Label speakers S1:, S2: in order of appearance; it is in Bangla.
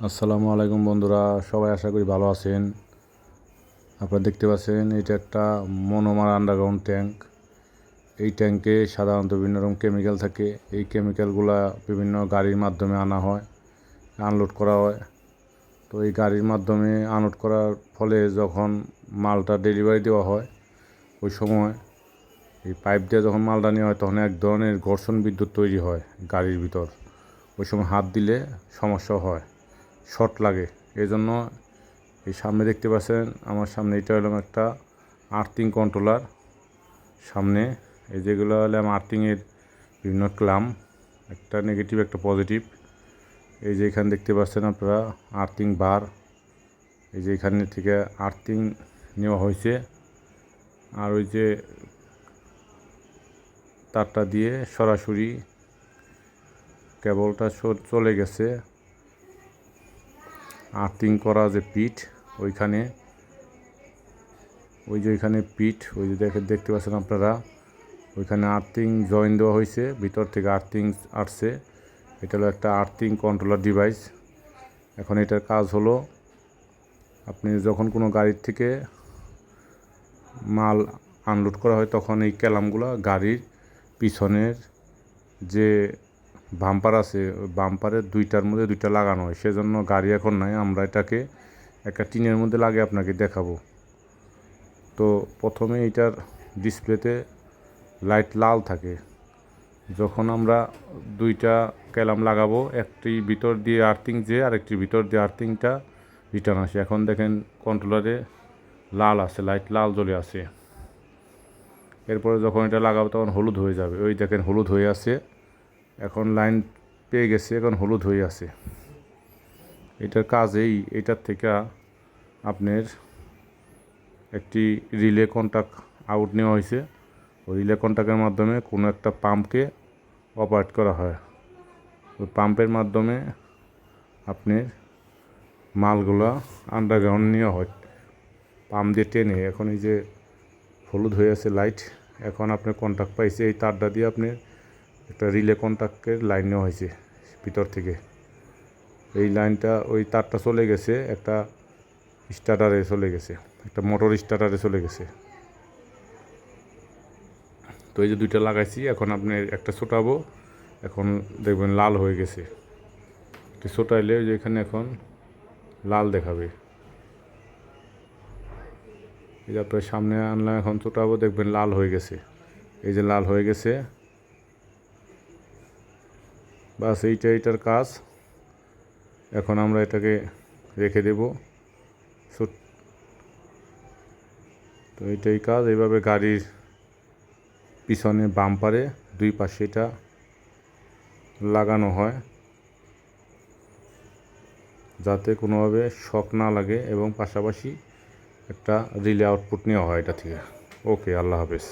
S1: আসসালামু আলাইকুম বন্ধুরা, সবাই আশা করি ভালো আছেন। আপনারা দেখতে পাচ্ছেন এটা একটা মনোমার আন্ডারগ্রাউন্ড ট্যাঙ্ক। এই ট্যাঙ্কে সাধারণত বিভিন্ন রকম কেমিক্যাল থাকে। এই কেমিক্যালগুলা বিভিন্ন গাড়ির মাধ্যমে আনা হয়, আনলোড করা হয়। তো এই গাড়ির মাধ্যমে আনলোড করার ফলে যখন মালটা ডেলিভারি দেওয়া হয়, ওই সময় এই পাইপ দিয়ে যখন মালটা নেওয়া হয় তখন এক ধরনের ঘর্ষণ বিদ্যুৎ তৈরি হয় গাড়ির ভিতর। ওই সময় হাত দিলে সমস্যা হয়, শর্ট লাগে। এই জন্য এই সামনে দেখতে পাচ্ছেন, আমার সামনে এটা হলো একটা আর্থিং কন্ট্রোলার। সামনে এই যেগুলো হলো আর্থিংয়ের বিভিন্ন ক্লাম, একটা নেগেটিভ একটা পজিটিভ। এই যে এখানে দেখতে পাচ্ছেন আপনারা আর্থিং বার। এই যে এখানে থেকে আর্থিং নেওয়া হয়েছে। আর ওই যে তারটা দিয়ে সরাসরি কেবলটা চলে গেছে আর্থিং করা যে পিঠ ওইখানে। ওই যে ওইখানে পিঠ, ওই যে দেখতে পাচ্ছেন আপনারা, ওইখানে আর্থিং জয়েন দেওয়া হয়েছে, ভিতর থেকে আর্থিং আসছে। এটা হলো একটা আর্থিং কন্ট্রোলার ডিভাইস। এখন এটার কাজ হলো, আপনি যখন কোনো গাড়ির থেকে মাল আনলোড করা হয় তখন এই ক্যালামগুলো গাড়ির পিছনের যে বাম্পার আছে, ওই বাম্পারের দুইটার মধ্যে দুইটা লাগানো হয়। সেজন্য গাড়ি এখন নাই, আমরা এটাকে একটা টিনের মধ্যে লাগিয়ে আপনাকে দেখাবো। তো প্রথমে এটার ডিসপ্লেতে লাইট লাল থাকে। যখন আমরা দুইটা ক্যালাম লাগাবো, একটি ভিতর দিয়ে আর্থিং যে আরেকটির ভিতর দিয়ে আর্থিংটা রিটার্ন আসে। এখন দেখেন কন্ট্রোলারে লাল আছে, লাইট লাল জ্বলে আছে। এরপরে যখন এটা লাগাবো তখন হলুদ হয়ে যাবে। ওই দেখেন হলুদ হয়ে আছে, এখন লাইন পেয়ে গেছে, এখন হলুদ হয়ে আছে। এটার কাজেই এটার থেকে আপনার একটি রিলে কন্ট্যাক্ট আউট নেওয়া হয়েছে। ওই রিলে কন্ট্যাক্টের মাধ্যমে কোনো একটা পাম্পকে অপারেট করা হয়। ওই পাম্পের মাধ্যমে আপনার মালগুলো আন্ডারগ্রাউন্ড নেওয়া হয় পাম্প দিয়ে টেনে। এখন এই যে হলুদ হয়ে আছে লাইট, এখন আপনার কন্ট্যাক্ট পাইছে। এই তারটা দিয়ে আপনার একটা রিলে কন্ট্যাক্টের লাইন নেওয়া হয়েছে ভিতর থেকে। এই লাইনটা, ওই তারটা চলে গেছে একটা স্টার্টারে, চলে গেছে একটা মোটর স্টার্টারে চলে গেছে। তো এই যে দুইটা লাগাইছি, এখন আপনি একটা ছোটাবো, এখন দেখবেন লাল হয়ে গেছে। একটু ছোটাইলে ওই যে এখানে এখন লাল দেখাবে। এই যে আপনার সামনে আনলাম, এখন ছোটাবো, দেখবেন লাল হয়ে গেছে। এই যে লাল হয়ে গেছে, বাস এইটার কাজ। এখন আমরা এটাকে রেখে দেব। তো এইটাই কাজ। এইভাবে গাড়ির পিছনে বাম্পারে দুই পাশে এটা লাগানো হয় যাতে কোনোভাবে শক না লাগে, এবং পাশাপাশি একটা রিলে আউটপুট নেওয়া হয় এটা থেকে। ওকে, আল্লাহ হাফেজ।